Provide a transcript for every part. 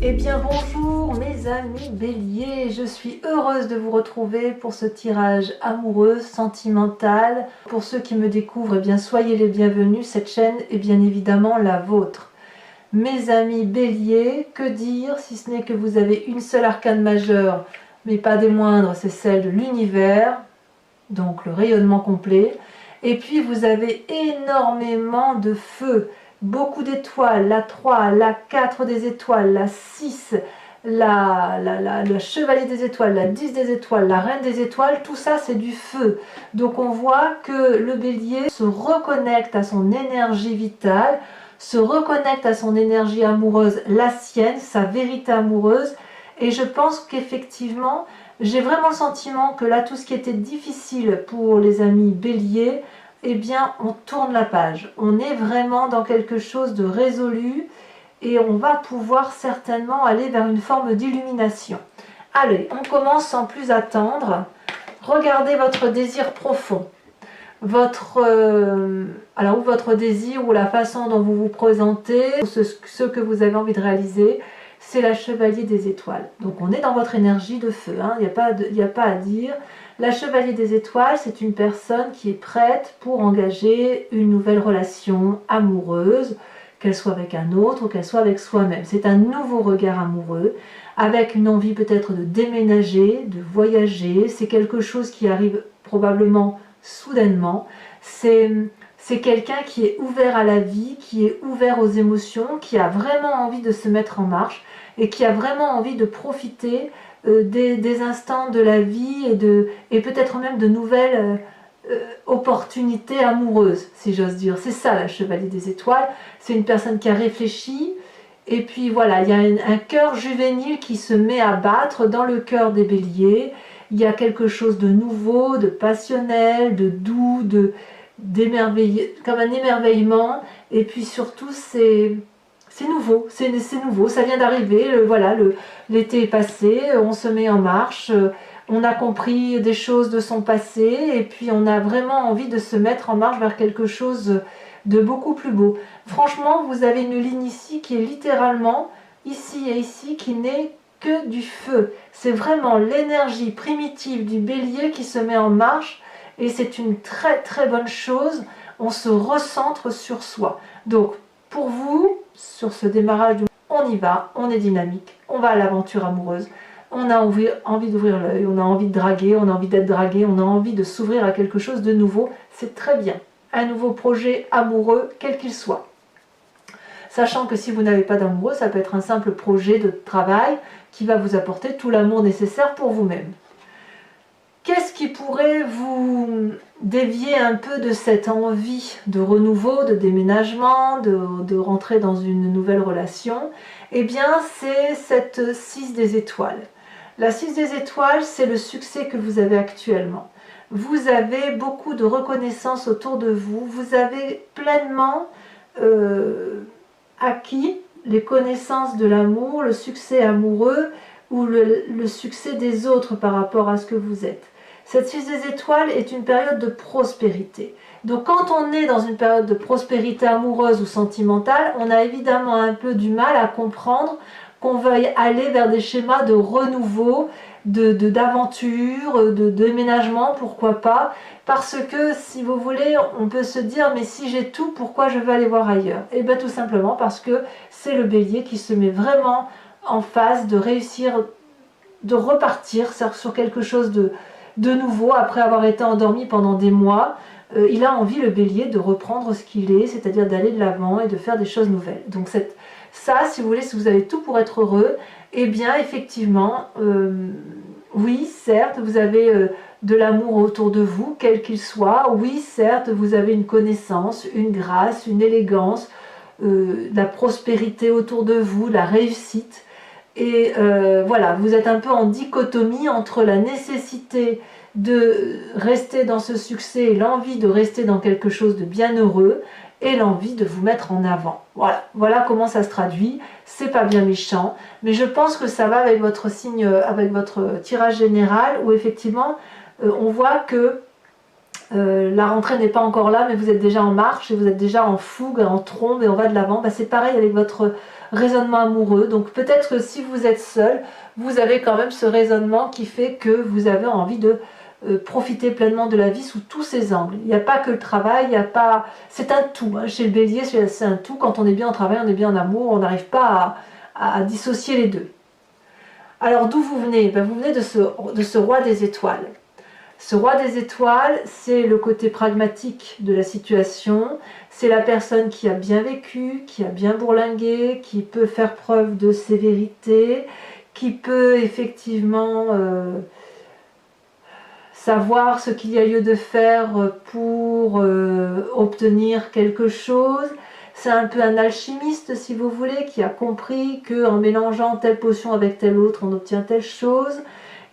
Eh bien bonjour mes amis béliers, je suis heureuse de vous retrouver pour ce tirage amoureux, sentimental. Pour ceux qui me découvrent, eh bien soyez les bienvenus, cette chaîne est bien évidemment la vôtre. Mes amis béliers, que dire si ce n'est que vous avez une seule arcane majeure, mais pas des moindres, c'est celle de l'univers, donc le rayonnement complet. Et puis vous avez énormément de feu, beaucoup d'étoiles, la 3, la 4 des étoiles, la 6, le chevalier des étoiles, la 10 des étoiles, la reine des étoiles, tout ça c'est du feu. Donc on voit que le bélier se reconnecte à son énergie vitale, se reconnecte à son énergie amoureuse, la sienne, sa vérité amoureuse. Et je pense qu'effectivement, j'ai vraiment le sentiment que là, tout ce qui était difficile pour les amis béliers, eh bien, on tourne la page. On est vraiment dans quelque chose de résolu et on va pouvoir certainement aller vers une forme d'illumination. Allez, on commence sans plus attendre. Regardez votre désir profond. Votre désir ou la façon dont vous vous présentez, ce que vous avez envie de réaliser, c'est la chevalier des étoiles. Donc on est dans votre énergie de feu, hein, il n'y a pas à dire. La chevalier des étoiles, c'est une personne qui est prête pour engager une nouvelle relation amoureuse, qu'elle soit avec un autre ou qu'elle soit avec soi-même. C'est un nouveau regard amoureux, avec une envie peut-être de déménager, de voyager. C'est quelque chose qui arrive probablement soudainement. C'est quelqu'un qui est ouvert à la vie, qui est ouvert aux émotions, qui a vraiment envie de se mettre en marche et qui a vraiment envie de profiter des instants de la vie et peut-être même de nouvelles opportunités amoureuses, si j'ose dire. C'est ça la chevalier des étoiles, c'est une personne qui a réfléchi et puis voilà, il y a un cœur juvénile qui se met à battre dans le cœur des béliers. Il y a quelque chose de nouveau, de passionnel, de doux, comme un émerveillement, et puis surtout c'est nouveau, ça vient d'arriver, l'été est passé, on se met en marche, on a compris des choses de son passé, et puis on a vraiment envie de se mettre en marche vers quelque chose de beaucoup plus beau. Franchement, vous avez une ligne ici qui est littéralement, ici et ici, qui n'est que du feu. C'est vraiment l'énergie primitive du bélier qui se met en marche, et c'est une très très bonne chose. On se recentre sur soi. Donc pour vous, sur ce démarrage, on y va, on est dynamique, on va à l'aventure amoureuse, on a envie d'ouvrir l'œil, on a envie de draguer, on a envie d'être dragué, on a envie de s'ouvrir à quelque chose de nouveau. C'est très bien, un nouveau projet amoureux, quel qu'il soit. Sachant que si vous n'avez pas d'amoureux, ça peut être un simple projet de travail qui va vous apporter tout l'amour nécessaire pour vous-même. Qu'est-ce qui pourrait vous dévier un peu de cette envie de renouveau, de déménagement, de rentrer dans une nouvelle relation? Eh bien, c'est cette 6 des étoiles. La 6 des étoiles, c'est le succès que vous avez actuellement. Vous avez beaucoup de reconnaissance autour de vous. Vous avez pleinement acquis les connaissances de l'amour, le succès amoureux ou le succès des autres par rapport à ce que vous êtes. Cette 6 des étoiles est une période de prospérité. Donc quand on est dans une période de prospérité amoureuse ou sentimentale, on a évidemment un peu du mal à comprendre qu'on veuille aller vers des schémas de renouveau, d'aventure, de déménagement, pourquoi pas. Parce que si vous voulez, on peut se dire, mais si j'ai tout, pourquoi je veux aller voir ailleurs? Et bien tout simplement parce que c'est le bélier qui se met vraiment en phase de réussir, de repartir sur quelque chose de nouveau, après avoir été endormi pendant des mois. Il a envie, le bélier, de reprendre ce qu'il est, c'est-à-dire d'aller de l'avant et de faire des choses nouvelles. Donc ça, si vous voulez, si vous avez tout pour être heureux, eh bien effectivement, oui, certes, vous avez de l'amour autour de vous, quel qu'il soit. Oui, certes, vous avez une connaissance, une grâce, une élégance, la prospérité autour de vous, la réussite. Et voilà, vous êtes un peu en dichotomie entre la nécessité de rester dans ce succès et l'envie de rester dans quelque chose de bien heureux et l'envie de vous mettre en avant. Voilà comment ça se traduit. C'est pas bien méchant, mais je pense que ça va avec votre signe, avec votre tirage général où effectivement on voit que la rentrée n'est pas encore là, mais vous êtes déjà en marche et vous êtes déjà en fougue, en trombe et on va de l'avant. C'est pareil avec raisonnement amoureux. Donc peut-être que si vous êtes seul, vous avez quand même ce raisonnement qui fait que vous avez envie de profiter pleinement de la vie sous tous ses angles. Il n'y a pas que le travail, il n'y a pas... C'est un tout. Hein. Chez le bélier, c'est un tout. Quand on est bien au travail, on est bien en amour, on n'arrive pas à dissocier les deux. Alors d'où vous venez? Ben, vous venez de ce roi des étoiles. Ce roi des étoiles, c'est le côté pragmatique de la situation, c'est la personne qui a bien vécu, qui a bien bourlingué, qui peut faire preuve de sévérité, qui peut effectivement savoir ce qu'il y a lieu de faire pour obtenir quelque chose. C'est un peu un alchimiste, si vous voulez, qui a compris qu'en mélangeant telle potion avec telle autre, on obtient telle chose.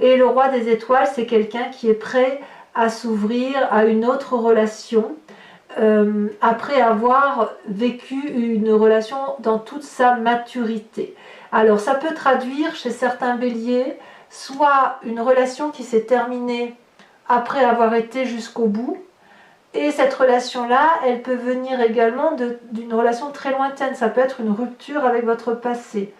Et le roi des étoiles, c'est quelqu'un qui est prêt à s'ouvrir à une autre relation, après avoir vécu une relation dans toute sa maturité. Alors ça peut traduire chez certains béliers, soit une relation qui s'est terminée après avoir été jusqu'au bout, et cette relation-là, elle peut venir également d'une relation très lointaine. Ça peut être une rupture avec votre passé.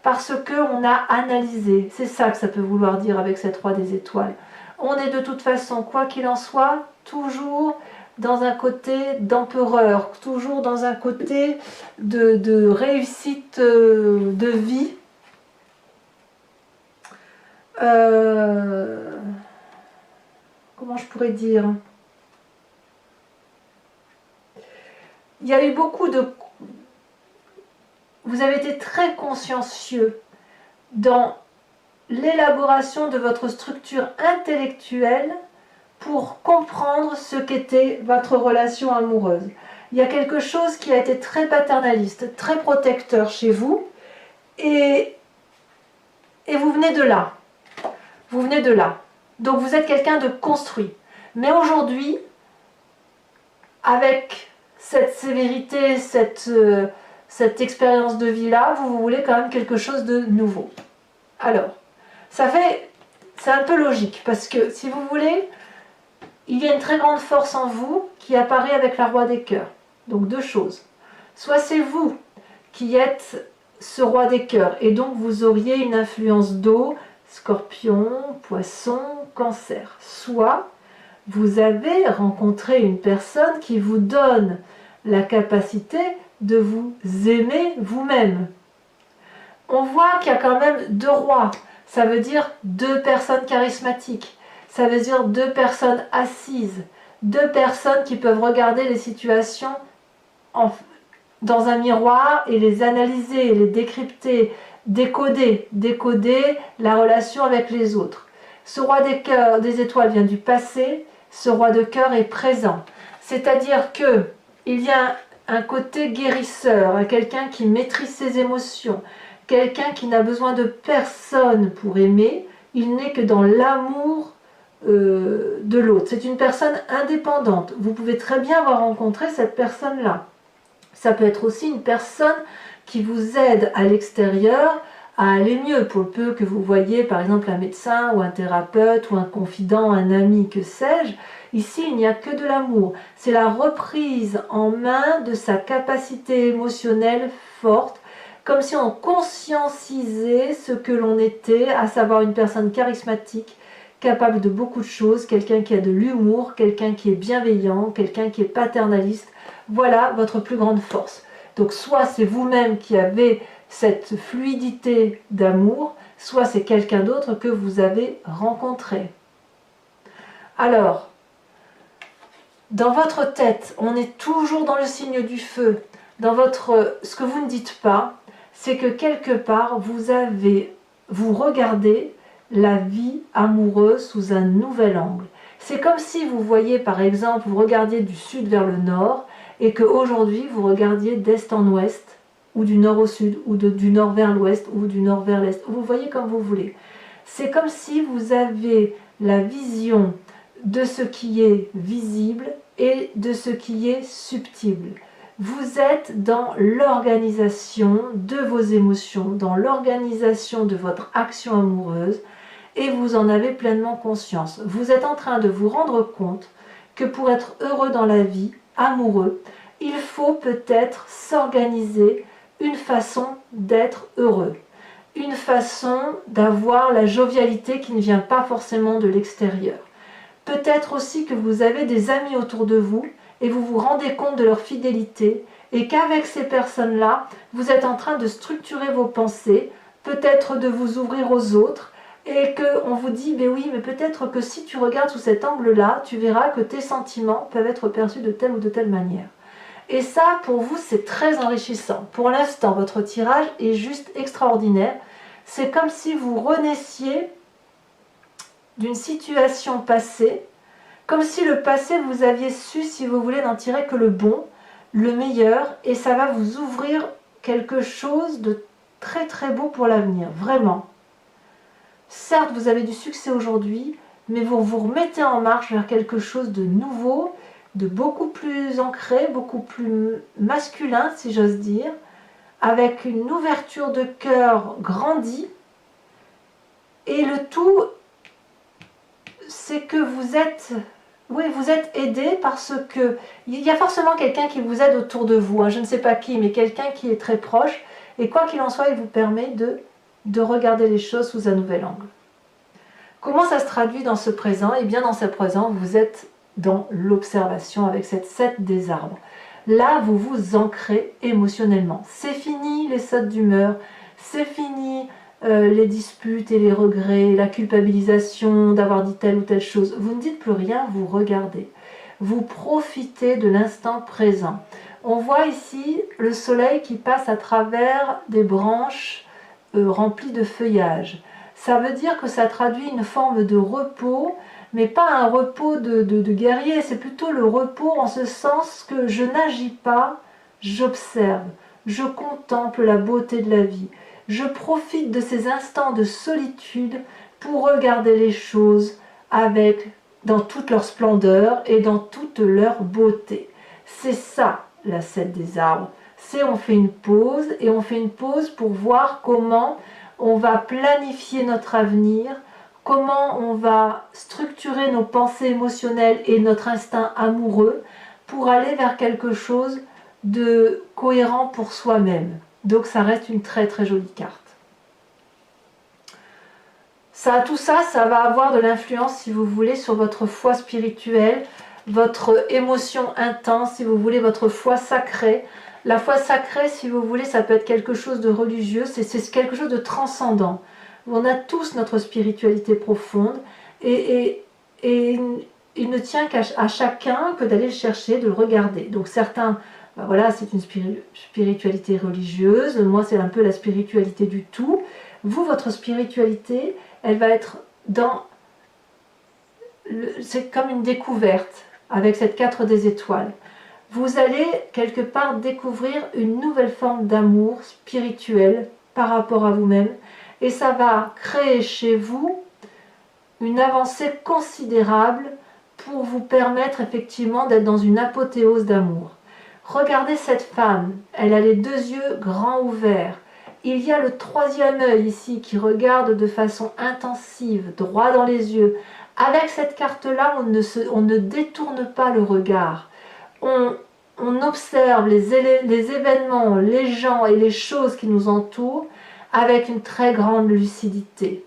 Parce qu'on a analysé. C'est ça que ça peut vouloir dire avec cette roi des étoiles. On est de toute façon, quoi qu'il en soit, toujours dans un côté d'empereur, toujours dans un côté de réussite de vie. Comment je pourrais dire ? Il y a eu beaucoup de... Vous avez été très consciencieux dans l'élaboration de votre structure intellectuelle pour comprendre ce qu'était votre relation amoureuse. Il y a quelque chose qui a été très paternaliste, très protecteur chez vous, et vous venez de là. Vous venez de là. Donc vous êtes quelqu'un de construit. Mais aujourd'hui, avec cette sévérité, cette expérience de vie-là, vous voulez quand même quelque chose de nouveau. Alors, c'est un peu logique, parce que si vous voulez, il y a une très grande force en vous qui apparaît avec la roi des cœurs. Donc deux choses. Soit c'est vous qui êtes ce roi des cœurs, et donc vous auriez une influence d'eau, scorpion, poisson, cancer. Soit vous avez rencontré une personne qui vous donne la capacité de vous aimer vous-même. On voit qu'il y a quand même deux rois. Ça veut dire deux personnes charismatiques. Ça veut dire deux personnes assises. Deux personnes qui peuvent regarder les situations dans un miroir et les analyser, les décrypter, décoder la relation avec les autres. Ce roi des cœurs, des étoiles vient du passé. Ce roi de cœur est présent. C'est-à-dire qu'il y a un côté guérisseur, quelqu'un qui maîtrise ses émotions, quelqu'un qui n'a besoin de personne pour aimer, il n'est que dans l'amour de l'autre. C'est une personne indépendante. Vous pouvez très bien avoir rencontré cette personne-là. Ça peut être aussi une personne qui vous aide à l'extérieur à aller mieux, pour le peu que vous voyez par exemple un médecin ou un thérapeute ou un confident, un ami, que sais-je. Ici, il n'y a que de l'amour. C'est la reprise en main de sa capacité émotionnelle forte, comme si on conscientisait ce que l'on était, à savoir une personne charismatique, capable de beaucoup de choses, quelqu'un qui a de l'humour, quelqu'un qui est bienveillant, quelqu'un qui est paternaliste. Voilà votre plus grande force. Donc soit c'est vous-même qui avez cette fluidité d'amour, soit c'est quelqu'un d'autre que vous avez rencontré. Alors, dans votre tête, on est toujours dans le signe du feu. Dans ce que vous ne dites pas, c'est que quelque part, vous regardez la vie amoureuse sous un nouvel angle. C'est comme si vous voyez, par exemple, vous regardiez du sud vers le nord, et qu'aujourd'hui, vous regardiez d'est en ouest, ou du nord au sud, ou du nord vers l'ouest, ou du nord vers l'est. Vous voyez comme vous voulez. C'est comme si vous avez la vision de ce qui est visible et de ce qui est subtil. Vous êtes dans l'organisation de vos émotions, dans l'organisation de votre action amoureuse, et vous en avez pleinement conscience. Vous êtes en train de vous rendre compte que pour être heureux dans la vie, amoureux, il faut peut-être s'organiser une façon d'être heureux, une façon d'avoir la jovialité qui ne vient pas forcément de l'extérieur. Peut-être aussi que vous avez des amis autour de vous et vous vous rendez compte de leur fidélité et qu'avec ces personnes-là, vous êtes en train de structurer vos pensées, peut-être de vous ouvrir aux autres et qu'on vous dit, mais oui, mais peut-être que si tu regardes sous cet angle-là, tu verras que tes sentiments peuvent être perçus de telle ou de telle manière. Et ça, pour vous, c'est très enrichissant. Pour l'instant, votre tirage est juste extraordinaire. C'est comme si vous renaissiez d'une situation passée, comme si le passé, vous aviez su, si vous voulez, n'en tirer que le bon, le meilleur, et ça va vous ouvrir quelque chose de très très beau pour l'avenir, vraiment. Certes, vous avez du succès aujourd'hui, mais vous vous remettez en marche vers quelque chose de nouveau, de beaucoup plus ancré, beaucoup plus masculin, si j'ose dire, avec une ouverture de cœur grandie, et le tout, c'est que vous êtes aidé parce que il y a forcément quelqu'un qui vous aide autour de vous, hein, je ne sais pas qui, mais quelqu'un qui est très proche, et quoi qu'il en soit, il vous permet de regarder les choses sous un nouvel angle. Comment ça se traduit dans ce présent? Eh bien, dans ce présent, vous êtes dans l'observation avec cette 7 des arbres. Là, vous vous ancrez émotionnellement. C'est fini les sautes d'humeur, c'est fini les disputes et les regrets, la culpabilisation d'avoir dit telle ou telle chose. Vous ne dites plus rien, vous regardez. Vous profitez de l'instant présent. On voit ici le soleil qui passe à travers des branches remplies de feuillage. Ça veut dire que ça traduit une forme de repos, mais pas un repos de guerrier, c'est plutôt le repos en ce sens que je n'agis pas, j'observe, je contemple la beauté de la vie. Je profite de ces instants de solitude pour regarder les choses dans toute leur splendeur et dans toute leur beauté. C'est ça la 7 des arbres. C'est on fait une pause et on fait une pause pour voir comment on va planifier notre avenir, comment on va structurer nos pensées émotionnelles et notre instinct amoureux pour aller vers quelque chose de cohérent pour soi-même. Donc ça reste une très très jolie carte. Tout ça, ça va avoir de l'influence, si vous voulez, sur votre foi spirituelle, votre émotion intense, si vous voulez, votre foi sacrée. La foi sacrée, si vous voulez, ça peut être quelque chose de religieux, c'est quelque chose de transcendant. On a tous notre spiritualité profonde et il ne tient qu'à chacun que d'aller le chercher, de le regarder. Donc certains, ben voilà, c'est une spiritualité religieuse, moi c'est un peu la spiritualité du tout. Vous, votre spiritualité, elle va être c'est comme une découverte avec cette 4 des étoiles. Vous allez quelque part découvrir une nouvelle forme d'amour spirituel par rapport à vous-même et ça va créer chez vous une avancée considérable pour vous permettre effectivement d'être dans une apothéose d'amour. Regardez cette femme, elle a les 2 yeux grands ouverts. Il y a le 3e œil ici qui regarde de façon intensive, droit dans les yeux. Avec cette carte-là, on ne détourne pas le regard. On observe les événements, les gens et les choses qui nous entourent avec une très grande lucidité.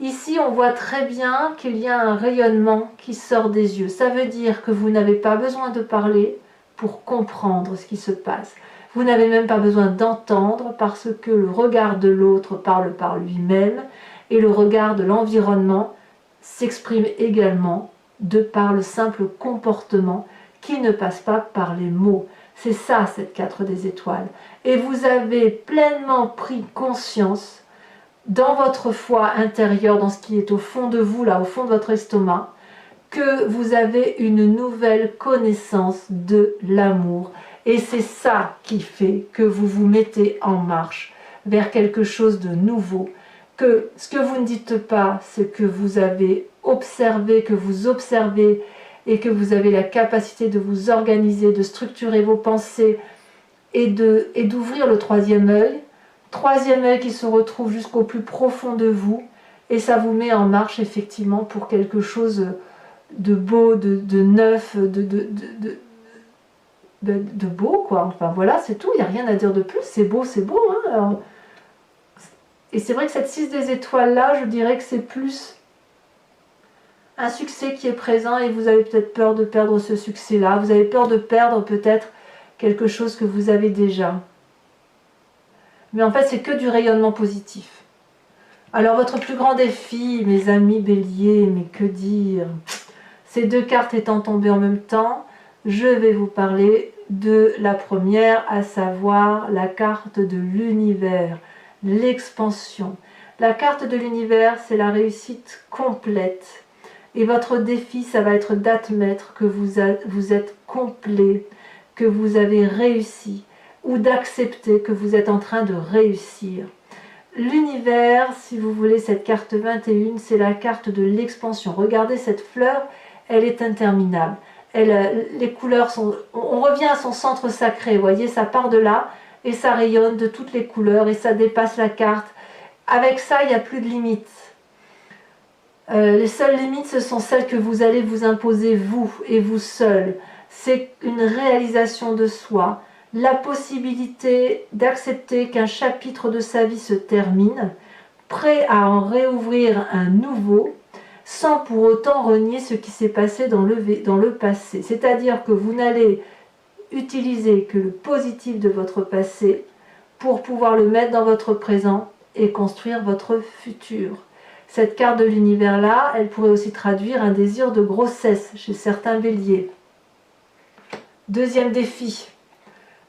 Ici, on voit très bien qu'il y a un rayonnement qui sort des yeux. Ça veut dire que vous n'avez pas besoin de parler pour comprendre ce qui se passe. Vous n'avez même pas besoin d'entendre parce que le regard de l'autre parle par lui-même et le regard de l'environnement s'exprime également de par le simple comportement qui ne passe pas par les mots. C'est ça cette 4 des étoiles. Et vous avez pleinement pris conscience dans votre foi intérieure, dans ce qui est au fond de vous, là au fond de votre estomac, que vous avez une nouvelle connaissance de l'amour. Et c'est ça qui fait que vous vous mettez en marche vers quelque chose de nouveau. Que ce que vous ne dites pas, c'est que vous avez observé, que vous observez et que vous avez la capacité de vous organiser, de structurer vos pensées et d'ouvrir le 3e œil. 3e œil qui se retrouve jusqu'au plus profond de vous et ça vous met en marche effectivement pour quelque chose de beau, de neuf, de beau, quoi. Enfin voilà, c'est tout, il n'y a rien à dire de plus, c'est beau, hein. Alors, et c'est vrai que cette 6 des étoiles là, je dirais que c'est plus un succès qui est présent et vous avez peut-être peur de perdre ce succès là, vous avez peur de perdre peut-être quelque chose que vous avez déjà. Mais en fait c'est que du rayonnement positif. Alors votre plus grand défi, mes amis béliers, mais que dire? Ces deux cartes étant tombées en même temps, je vais vous parler de la première, à savoir la carte de l'univers, l'expansion. La carte de l'univers, c'est la réussite complète. Et votre défi, ça va être d'admettre que vous êtes complet, que vous avez réussi, ou d'accepter que vous êtes en train de réussir. L'univers, si vous voulez, cette carte 21, c'est la carte de l'expansion. Regardez cette fleur, elle est interminable. Les couleurs sont... On revient à son centre sacré, vous voyez, ça part de là, et ça rayonne de toutes les couleurs, et ça dépasse la carte. Avec ça, il n'y a plus de limites. Les seules limites, ce sont celles que vous allez vous imposer, vous et vous seul. C'est une réalisation de soi, la possibilité d'accepter qu'un chapitre de sa vie se termine, prêt à en réouvrir un nouveau, sans pour autant renier ce qui s'est passé dans le passé. C'est-à-dire que vous n'allez utiliser que le positif de votre passé pour pouvoir le mettre dans votre présent et construire votre futur. Cette carte de l'univers-là, elle pourrait aussi traduire un désir de grossesse chez certains béliers. Deuxième défi,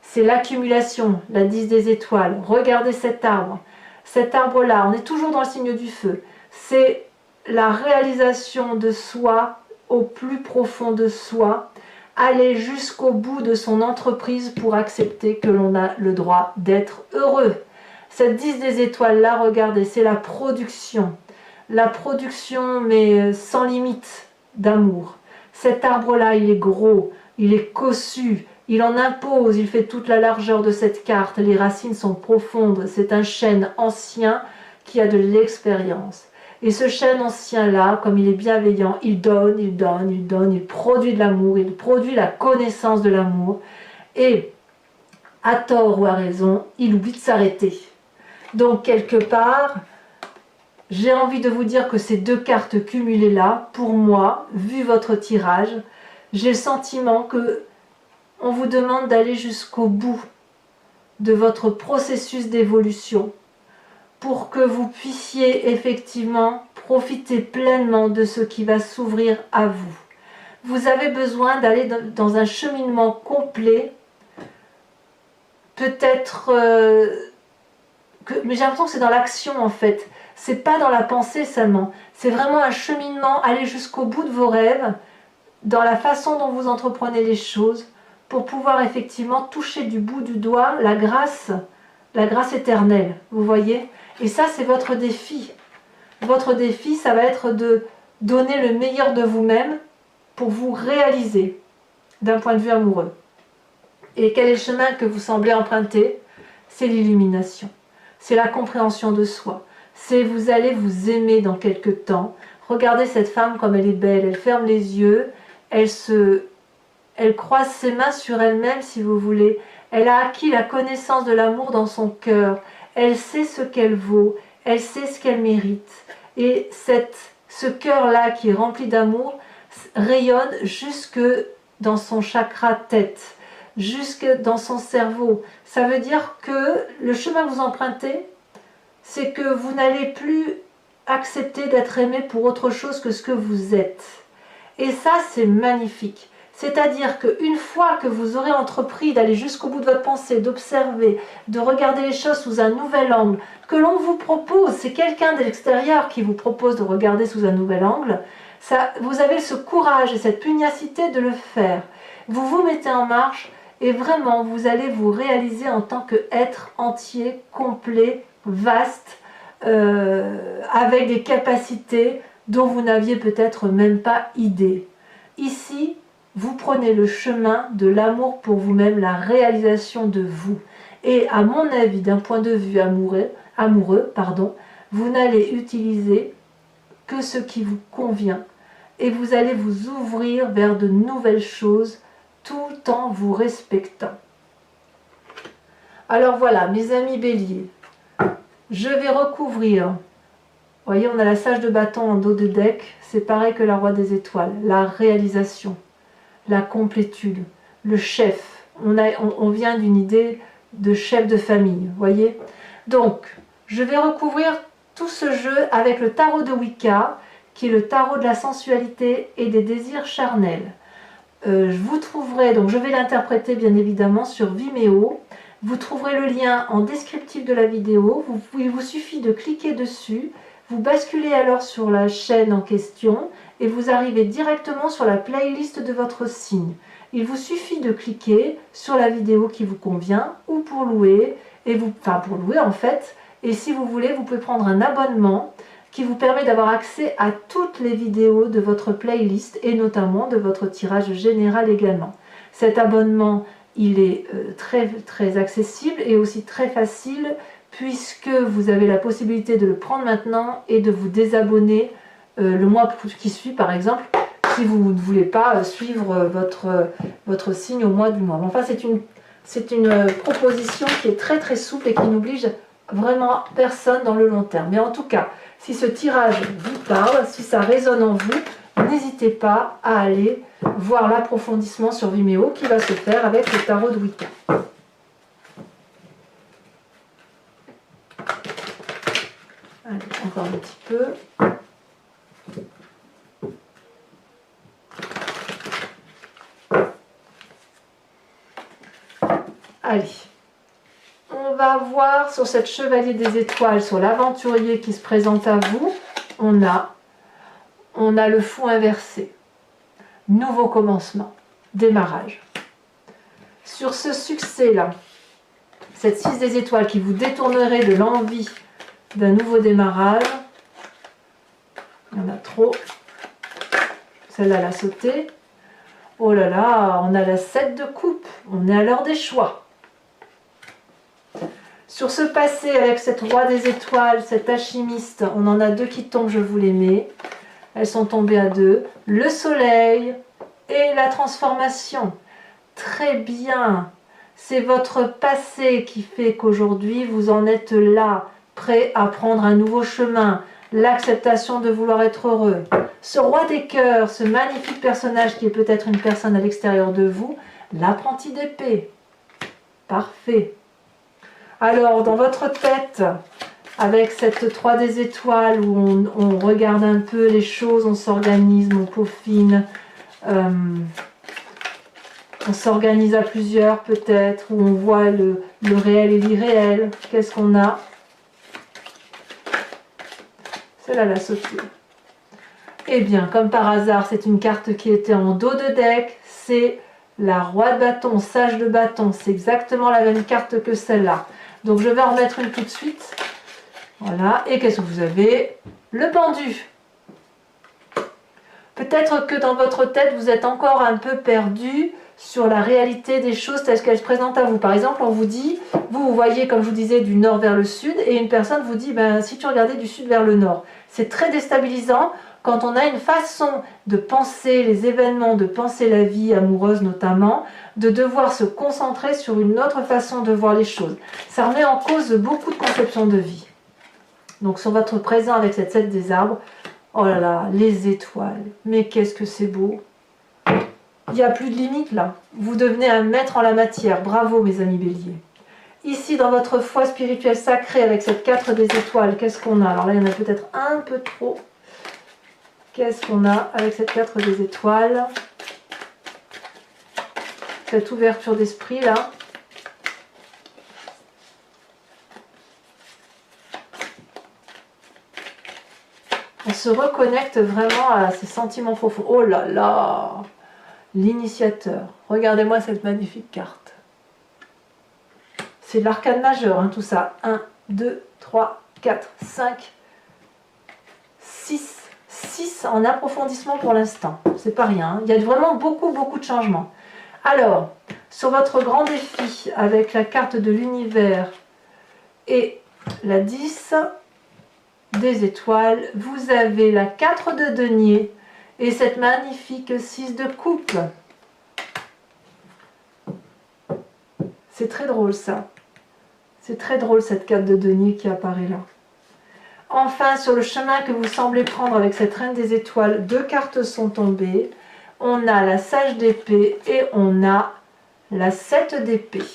c'est l'accumulation, la 10 des étoiles. Regardez cet arbre. Cet arbre-là, on est toujours dans le signe du feu. C'est la réalisation de soi au plus profond de soi, aller jusqu'au bout de son entreprise pour accepter que l'on a le droit d'être heureux. Cette 10 des étoiles-là, regardez, c'est la production. La production, mais sans limite, d'amour. Cet arbre-là, il est gros, il est cossu, il en impose, il fait toute la largeur de cette carte. Les racines sont profondes, c'est un chêne ancien qui a de l'expérience. Et ce chêne ancien-là, comme il est bienveillant, il donne, il donne, il donne, il produit de l'amour, il produit la connaissance de l'amour. Et, à tort ou à raison, il oublie de s'arrêter. Donc, quelque part, j'ai envie de vous dire que ces deux cartes cumulées là, pour moi, vu votre tirage, j'ai le sentiment que on vous demande d'aller jusqu'au bout de votre processus d'évolution pour que vous puissiez effectivement profiter pleinement de ce qui va s'ouvrir à vous. Vous avez besoin d'aller dans un cheminement complet, peut-être mais j'ai l'impression que c'est dans l'action en fait. C'est pas dans la pensée seulement. C'est vraiment un cheminement, aller jusqu'au bout de vos rêves, dans la façon dont vous entreprenez les choses, pour pouvoir effectivement toucher du bout du doigt la grâce éternelle. Vous voyez? Et ça, c'est votre défi. Votre défi, ça va être de donner le meilleur de vous-même pour vous réaliser d'un point de vue amoureux. Et quel est le chemin que vous semblez emprunter? C'est l'illumination. C'est la compréhension de soi. C'est vous allez vous aimer dans quelque temps. Regardez cette femme comme elle est belle. Elle ferme les yeux. Elle croise ses mains sur elle-même, si vous voulez. Elle a acquis la connaissance de l'amour dans son cœur. Elle sait ce qu'elle vaut. Elle sait ce qu'elle mérite. Et ce cœur-là qui est rempli d'amour rayonne jusque dans son chakra tête, jusque dans son cerveau. Ça veut dire que le chemin que vous empruntez, c'est que vous n'allez plus accepter d'être aimé pour autre chose que ce que vous êtes. Et ça, c'est magnifique. C'est-à-dire qu'une fois que vous aurez entrepris d'aller jusqu'au bout de votre pensée, d'observer, de regarder les choses sous un nouvel angle, que l'on vous propose, c'est quelqu'un de l'extérieur qui vous propose de regarder sous un nouvel angle, ça, vous avez ce courage et cette pugnacité de le faire. Vous vous mettez en marche et vraiment vous allez vous réaliser en tant qu'être entier, complet, vaste, avec des capacités dont vous n'aviez peut-être même pas idée. Ici, vous prenez le chemin de l'amour pour vous-même, la réalisation de vous. Et à mon avis, d'un point de vue amoureux, vous n'allez utiliser que ce qui vous convient. Et vous allez vous ouvrir vers de nouvelles choses tout en vous respectant. Alors voilà, mes amis béliers, je vais recouvrir, vous voyez, on a la sage de bâton en dos de deck, c'est pareil que la roi des étoiles, la réalisation, la complétude, le chef. On vient d'une idée de chef de famille, vous voyez. Donc, je vais recouvrir tout ce jeu avec le tarot de Wicca, qui est le tarot de la sensualité et des désirs charnels. Vous trouverez, donc je vais l'interpréter bien évidemment sur Vimeo. Vous trouverez le lien en descriptif de la vidéo. Il vous suffit de cliquer dessus. Vous basculez alors sur la chaîne en question et vous arrivez directement sur la playlist de votre signe. Il vous suffit de cliquer sur la vidéo qui vous convient ou pour louer, enfin pour louer en fait. Et si vous voulez, vous pouvez prendre un abonnement qui vous permet d'avoir accès à toutes les vidéos de votre playlist et notamment de votre tirage général également. Cet abonnement, il est très accessible et aussi très facile puisque vous avez la possibilité de le prendre maintenant et de vous désabonner le mois qui suit par exemple si vous ne voulez pas suivre votre signe au mois du mois. Enfin, c'est une proposition qui est très souple et qui n'oblige vraiment personne dans le long terme. Mais en tout cas, si ce tirage vous parle, si ça résonne en vous, n'hésitez pas à aller voir l'approfondissement sur Vimeo qui va se faire avec le tarot de Wicca. Allez, encore un petit peu. Allez, on va voir sur cette chevalier des étoiles, sur l'aventurier qui se présente à vous, on a le fou inversé, nouveau commencement, démarrage. Sur ce succès-là, cette 6 des étoiles qui vous détournerait de l'envie d'un nouveau démarrage, il y en a trop, celle-là l'a sauté. Oh là là, on a la 7 de coupe, on est à l'heure des choix. Sur ce passé avec cette roi des étoiles, cette alchimiste, on en a deux qui tombent, je vous les mets. Elles sont tombées à deux. Le soleil et la transformation. Très bien. C'est votre passé qui fait qu'aujourd'hui vous en êtes là, prêt à prendre un nouveau chemin. L'acceptation de vouloir être heureux. Ce roi des cœurs, ce magnifique personnage qui est peut-être une personne à l'extérieur de vous, l'apprenti d'épée. Parfait. Alors, dans votre tête, avec cette 3 des étoiles où on regarde un peu les choses, on s'organise, on peaufine, on s'organise à plusieurs peut-être, où on voit le réel et l'irréel. Qu'est-ce qu'on a? Celle-là l'a sauté. Eh bien, comme par hasard, c'est une carte qui était en dos de deck, c'est la roi de bâton, sage de bâton, c'est exactement la même carte que celle-là. Donc je vais en mettre une tout de suite. Voilà, et qu'est-ce que vous avez? Le pendu. Peut-être que dans votre tête, vous êtes encore un peu perdu sur la réalité des choses telles qu'elles se présentent à vous. Par exemple, on vous dit, vous voyez, comme je vous disais, du nord vers le sud, et une personne vous dit, ben, si tu regardais du sud vers le nord. C'est très déstabilisant quand on a une façon de penser les événements, de penser la vie amoureuse notamment, de devoir se concentrer sur une autre façon de voir les choses. Ça remet en cause beaucoup de conceptions de vie. Donc sur votre présent avec cette 7 des arbres, oh là là, les étoiles, mais qu'est-ce que c'est beau! Il n'y a plus de limite là. Vous devenez un maître en la matière. Bravo mes amis béliers. Ici dans votre foi spirituelle sacrée avec cette 4 des étoiles, qu'est-ce qu'on a? Alors là il y en a peut-être un peu trop. Qu'est-ce qu'on a avec cette 4 des étoiles? Cette ouverture d'esprit là. On se reconnecte vraiment à ses sentiments profonds. Oh là là! L'initiateur. Regardez-moi cette magnifique carte. C'est l'arcane majeur, hein, tout ça. 1, 2, 3, 4, 5, 6. 6 en approfondissement pour l'instant. C'est pas rien. Hein. Il y a vraiment beaucoup de changements. Alors, sur votre grand défi, avec la carte de l'univers et la 10 des étoiles, vous avez la 4 de denier et cette magnifique 6 de coupe. C'est très drôle ça. C'est très drôle cette carte de denier qui apparaît là. Enfin, sur le chemin que vous semblez prendre avec cette reine des étoiles, 2 cartes sont tombées. On a la sage d'épée et on a la 7 d'épée.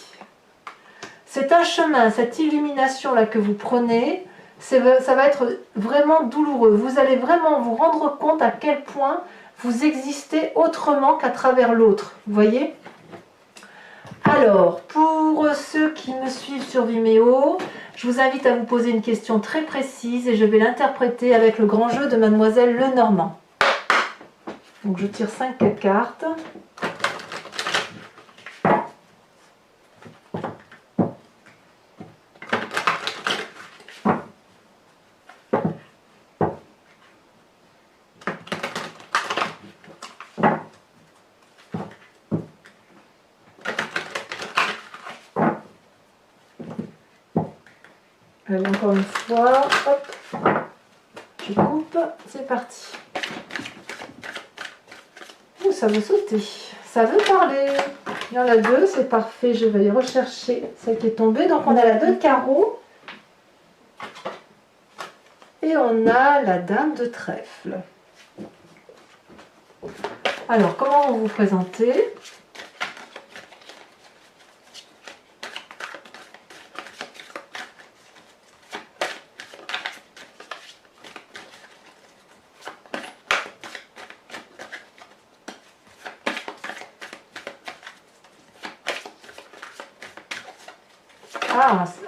C'est un chemin, cette illumination là que vous prenez, ça va être vraiment douloureux. Vous allez vraiment vous rendre compte à quel point vous existez autrement qu'à travers l'autre. Vous voyez? Alors, pour ceux qui me suivent sur Vimeo, je vous invite à vous poser une question très précise et je vais l'interpréter avec le grand jeu de Mademoiselle Lenormand. Donc je tire 5 cartes. Allez, encore une fois, hop, je coupe, c'est parti. Ouh, ça veut sauter, ça veut parler. Il y en a 2, c'est parfait, je vais aller rechercher celle qui est tombée. Donc on a la 2 de carreau et on a la dame de trèfle. Alors, comment vous vous présentez ?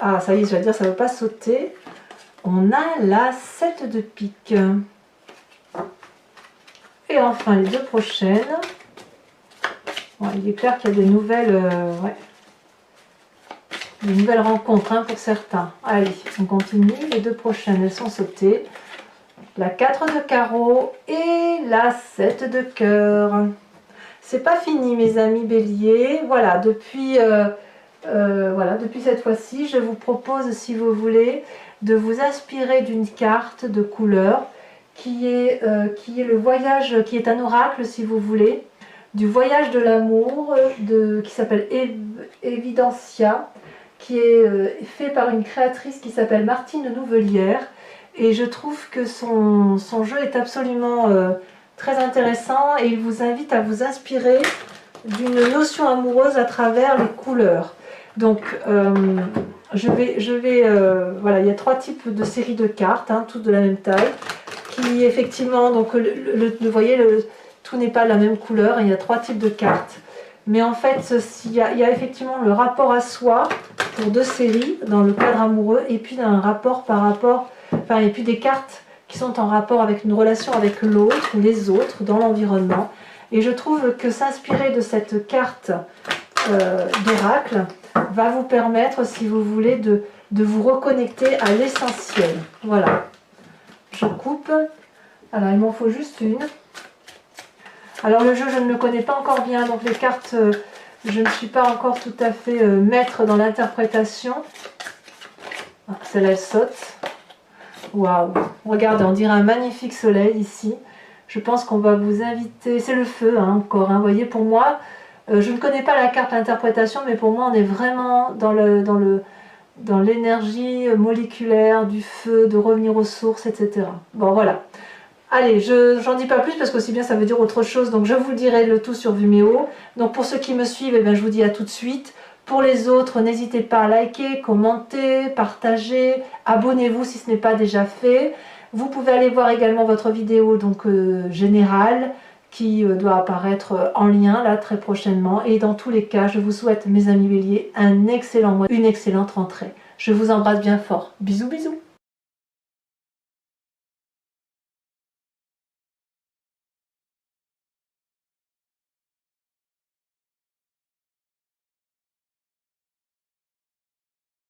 Ah, ça y est, je vais dire, ça ne veut pas sauter. On a la 7 de pique. Et enfin, les 2 prochaines. Bon, il est clair qu'il y a des nouvelles, des nouvelles rencontres hein, pour certains. Allez, on continue. Les 2 prochaines, elles sont sautées. La 4 de carreau et la 7 de cœur. C'est pas fini, mes amis béliers. Voilà, depuis cette fois-ci, je vous propose, si vous voulez, de vous inspirer d'une carte de couleur qui est le voyage, qui est un oracle, si vous voulez, du voyage de l'amour, qui s'appelle Evidencia, qui est fait par une créatrice qui s'appelle Martine Nouvelière. Et je trouve que son jeu est absolument très intéressant et il vous invite à vous inspirer d'une notion amoureuse à travers les couleurs. Donc, voilà, il y a 3 types de séries de cartes, hein, toutes de la même taille, qui effectivement, donc, vous voyez, tout n'est pas de la même couleur, il y a 3 types de cartes. Mais en fait, il y a effectivement le rapport à soi pour 2 séries dans le cadre amoureux, et puis un rapport et puis des cartes qui sont en rapport avec une relation avec l'autre ou les autres dans l'environnement. Et je trouve que s'inspirer de cette carte d'oracle va vous permettre, si vous voulez, de vous reconnecter à l'essentiel. Voilà. Je coupe. Alors, il m'en faut juste une. Alors, le jeu, je ne le connais pas encore bien, donc les cartes, je ne suis pas encore tout à fait maître dans l'interprétation. Ah, celle-là, elle saute. Waouh! Regardez, on dirait un magnifique soleil ici. Je pense qu'on va vous inviter... C'est le feu, hein, encore. Hein. Vous voyez, pour moi... je ne connais pas la carte d'interprétation, mais pour moi, on est vraiment dans l'énergie moléculaire du feu, de revenir aux sources, etc. Bon, voilà. Allez, j'en dis pas plus parce qu'aussi bien ça veut dire autre chose. Donc, je vous dirai le tout sur Vimeo. Donc, pour ceux qui me suivent, eh bien, je vous dis à tout de suite. Pour les autres, n'hésitez pas à liker, commenter, partager, abonnez-vous si ce n'est pas déjà fait. Vous pouvez aller voir également votre vidéo donc générale, qui doit apparaître en lien là très prochainement. Et dans tous les cas, je vous souhaite, mes amis béliers, un excellent mois, une excellente rentrée. Je vous embrasse bien fort. Bisous, bisous.